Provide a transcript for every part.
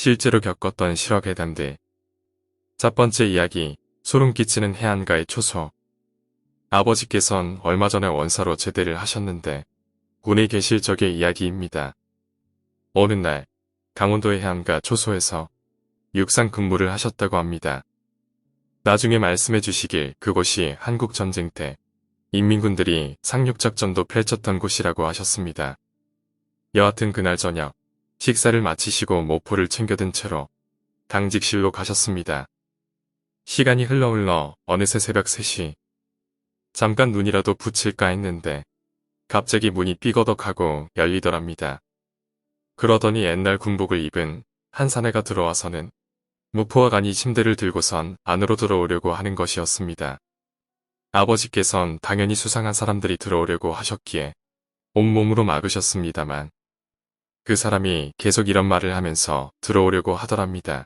실제로 겪었던 실화 괴담들. 첫 번째 이야기, 소름 끼치는 해안가의 초소. 아버지께선 얼마 전에 원사로 제대를 하셨는데 군에 계실 적의 이야기입니다. 어느 날 강원도의 해안가 초소에서 육상 근무를 하셨다고 합니다. 나중에 말씀해 주시길 그곳이 한국전쟁 때 인민군들이 상륙작전도 펼쳤던 곳이라고 하셨습니다. 여하튼 그날 저녁 식사를 마치시고 모포를 챙겨든 채로 당직실로 가셨습니다. 시간이 흘러 어느새 새벽 3시. 잠깐 눈이라도 붙일까 했는데 갑자기 문이 삐거덕하고 열리더랍니다. 그러더니 옛날 군복을 입은 한 사내가 들어와서는 무포와 간이 침대를 들고선 안으로 들어오려고 하는 것이었습니다. 아버지께선 당연히 수상한 사람들이 들어오려고 하셨기에 온몸으로 막으셨습니다만 그 사람이 계속 이런 말을 하면서 들어오려고 하더랍니다.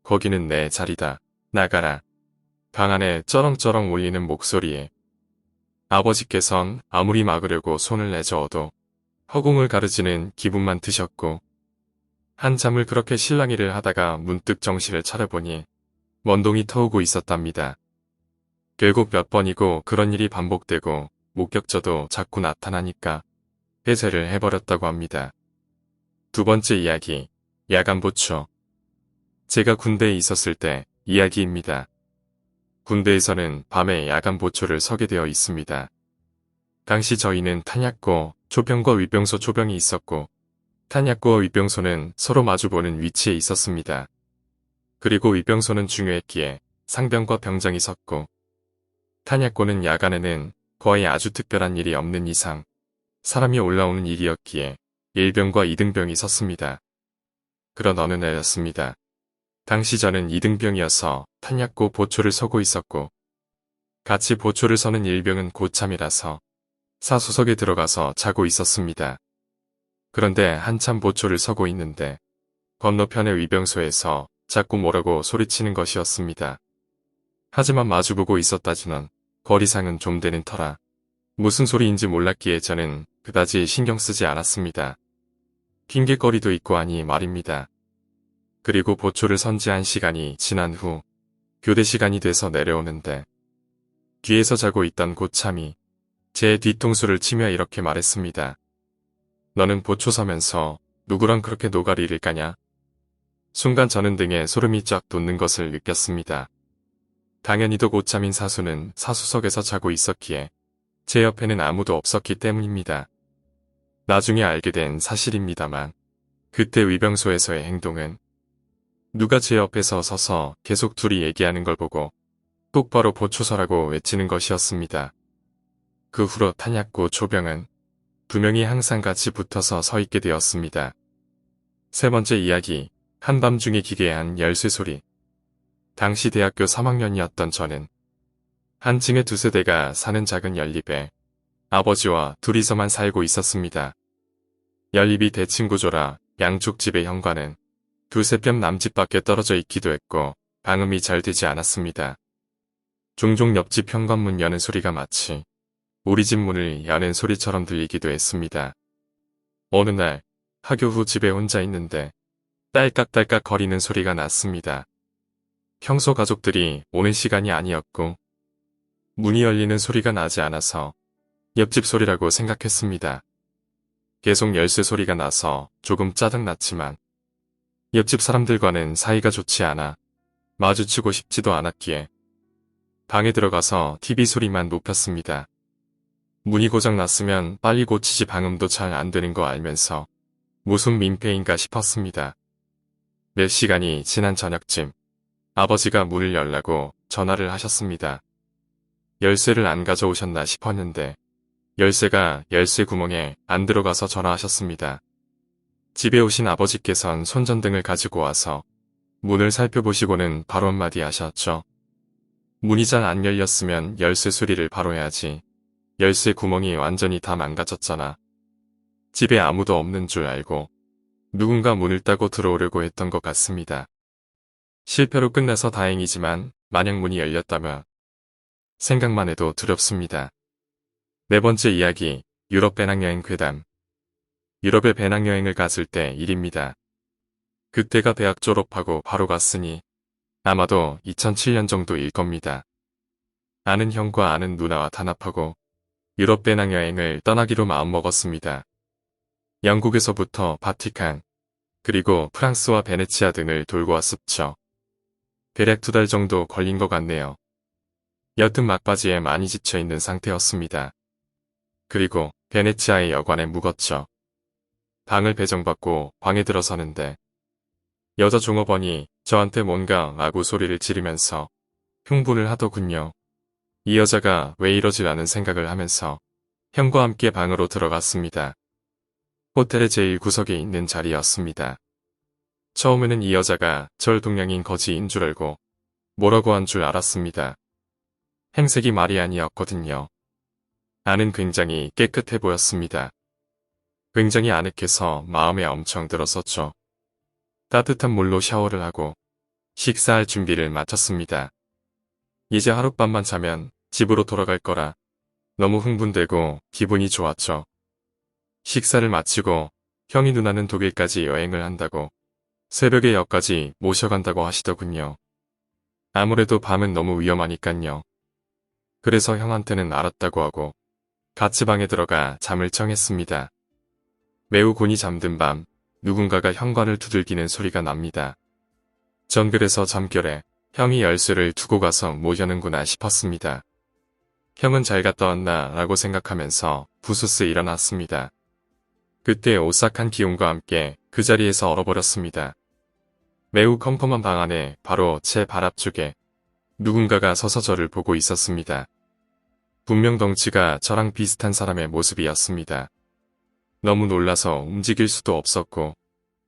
거기는 내 자리다. 나가라. 방 안에 쩌렁쩌렁 울리는 목소리에 아버지께선 아무리 막으려고 손을 내저어도 허공을 가르지는 기분만 드셨고 한참을 그렇게 실랑이를 하다가 문득 정신을 차려보니 먼동이 터오고 있었답니다. 결국 몇 번이고 그런 일이 반복되고 목격자도 자꾸 나타나니까 폐쇄를 해버렸다고 합니다. 두 번째 이야기, 야간보초. 제가 군대에 있었을 때 이야기입니다. 군대에서는 밤에 야간보초를 서게 되어 있습니다. 당시 저희는 탄약고, 조병과 위병소 조병이 있었고 탄약고와 위병소는 서로 마주보는 위치에 있었습니다. 그리고 위병소는 중요했기에 상병과 병장이 섰고 탄약고는 야간에는 거의 아주 특별한 일이 없는 이상 사람이 올라오는 일이었기에 1병과 2등병이 섰습니다. 그런 어느 날이었습니다. 당시 저는 2등병이어서 탄약고 보초를 서고 있었고 같이 보초를 서는 1병은 고참이라서 사수석에 들어가서 자고 있었습니다. 그런데 한참 보초를 서고 있는데 건너편의 위병소에서 자꾸 뭐라고 소리치는 것이었습니다. 하지만 마주보고 있었다지만 거리상은 좀 되는 터라 무슨 소리인지 몰랐기에 저는 그다지 신경 쓰지 않았습니다. 핑계거리도 있고 하니 말입니다. 그리고 보초를 선 지 1시간이 지난 후 교대 시간이 돼서 내려오는데 뒤에서 자고 있던 고참이 제 뒤통수를 치며 이렇게 말했습니다. 너는 보초 서면서 누구랑 그렇게 노가리를 까냐? 순간 저는 등에 소름이 쫙 돋는 것을 느꼈습니다. 당연히도 고참인 사수는 사수석에서 자고 있었기에 제 옆에는 아무도 없었기 때문입니다. 나중에 알게 된 사실입니다만 그때 위병소에서의 행동은 누가 제 옆에서 서서 계속 둘이 얘기하는 걸 보고 똑바로 보초서라고 외치는 것이었습니다. 그 후로 탄약고 조병은 2명이 항상 같이 붙어서 서 있게 되었습니다. 세 번째 이야기, 한밤중에 기괴한 열쇠 소리. 당시 대학교 3학년이었던 저는 한 층에 2세대가 사는 작은 연립에 아버지와 둘이서만 살고 있었습니다. 연립이 대칭 구조라 양쪽 집의 현관은 2-3뼘 남집밖에 떨어져 있기도 했고 방음이 잘 되지 않았습니다. 종종 옆집 현관문 여는 소리가 마치 우리 집 문을 여는 소리처럼 들리기도 했습니다. 어느 날 학교 후 집에 혼자 있는데 딸깍딸깍 거리는 소리가 났습니다. 평소 가족들이 오는 시간이 아니었고 문이 열리는 소리가 나지 않아서 옆집 소리라고 생각했습니다. 계속 열쇠 소리가 나서 조금 짜증났지만 옆집 사람들과는 사이가 좋지 않아 마주치고 싶지도 않았기에 방에 들어가서 TV 소리만 높였습니다. 문이 고장 났으면 빨리 고치지 방음도 잘 안 되는 거 알면서 무슨 민폐인가 싶었습니다. 몇 시간이 지난 저녁쯤 아버지가 문을 열라고 전화를 하셨습니다. 열쇠를 안 가져오셨나 싶었는데 열쇠가 열쇠 구멍에 안 들어가서 전화하셨습니다. 집에 오신 아버지께선 손전등을 가지고 와서 문을 살펴보시고는 바로 한마디 하셨죠. 문이 잘 안 열렸으면 열쇠 수리를 바로 해야지. 열쇠 구멍이 완전히 다 망가졌잖아. 집에 아무도 없는 줄 알고 누군가 문을 따고 들어오려고 했던 것 같습니다. 실패로 끝나서 다행이지만 만약 문이 열렸다면 생각만 해도 두렵습니다. 네 번째 이야기, 유럽 배낭여행 괴담. 유럽에 배낭여행을 갔을 때 일입니다. 그때가 대학 졸업하고 바로 갔으니 아마도 2007년 정도일 겁니다. 아는 형과 아는 누나와 단합하고 유럽 배낭여행을 떠나기로 마음먹었습니다. 영국에서부터 바티칸, 그리고 프랑스와 베네치아 등을 돌고 왔었죠. 대략 2달 정도 걸린 것 같네요. 여튼 막바지에 많이 지쳐있는 상태였습니다. 그리고 베네치아의 여관에 묵었죠. 방을 배정받고 방에 들어서는데 여자 종업원이 저한테 뭔가 라고 소리를 지르면서 흥분을 하더군요. 이 여자가 왜 이러지라는 생각을 하면서 형과 함께 방으로 들어갔습니다. 호텔의 제일 구석에 있는 자리였습니다. 처음에는 이 여자가 절 동양인 거지인 줄 알고 뭐라고 한 줄 알았습니다. 행색이 말이 아니었거든요. 안은 굉장히 깨끗해 보였습니다. 굉장히 아늑해서 마음에 엄청 들었었죠. 따뜻한 물로 샤워를 하고 식사할 준비를 마쳤습니다. 이제 하룻밤만 자면 집으로 돌아갈 거라 너무 흥분되고 기분이 좋았죠. 식사를 마치고 형이 누나는 독일까지 여행을 한다고 새벽에 역까지 모셔간다고 하시더군요. 아무래도 밤은 너무 위험하니깐요. 그래서 형한테는 알았다고 하고 같이 방에 들어가 잠을 청했습니다. 매우 곤히 잠든 밤 누군가가 현관을 두들기는 소리가 납니다. 전 그래서 잠결에 형이 열쇠를 두고 가서 뭐 여는구나 싶었습니다. 형은 잘 갔다 왔나 라고 생각하면서 부스스 일어났습니다. 그때 오싹한 기운과 함께 그 자리에서 얼어버렸습니다. 매우 컴컴한 방 안에 바로 제 발 앞쪽에 누군가가 서서 저를 보고 있었습니다. 분명 덩치가 저랑 비슷한 사람의 모습이었습니다. 너무 놀라서 움직일 수도 없었고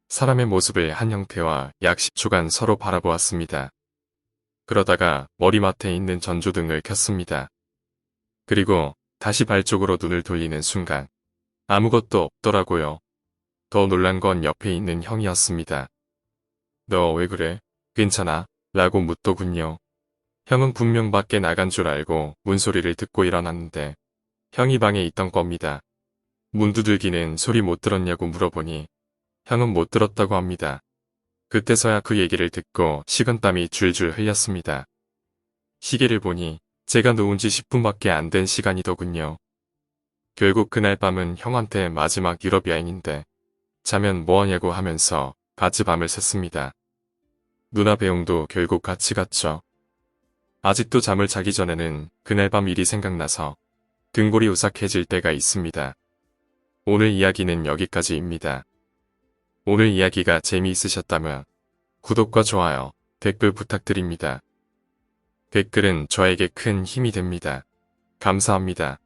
사람의 모습을 한 형태와 약 10초간 서로 바라보았습니다. 그러다가 머리맡에 있는 전조등을 켰습니다. 그리고 다시 발 쪽으로 눈을 돌리는 순간 아무것도 없더라고요. 더 놀란 건 옆에 있는 형이었습니다. 너 왜 그래? 괜찮아? 라고 묻더군요. 형은 분명 밖에 나간 줄 알고 문소리를 듣고 일어났는데 형이 방에 있던 겁니다. 문 두들기는 소리 못 들었냐고 물어보니 형은 못 들었다고 합니다. 그때서야 그 얘기를 듣고 식은땀이 줄줄 흘렸습니다. 시계를 보니 제가 누운 지 10분밖에 안 된 시간이더군요. 결국 그날 밤은 형한테 마지막 유럽 여행인데 자면 뭐하냐고 하면서 같이 밤을 샜습니다. 누나 배웅도 결국 같이 갔죠. 아직도 잠을 자기 전에는 그날 밤 일이 생각나서 등골이 오싹해질 때가 있습니다. 오늘 이야기는 여기까지입니다. 오늘 이야기가 재미있으셨다면 구독과 좋아요, 댓글 부탁드립니다. 댓글은 저에게 큰 힘이 됩니다. 감사합니다.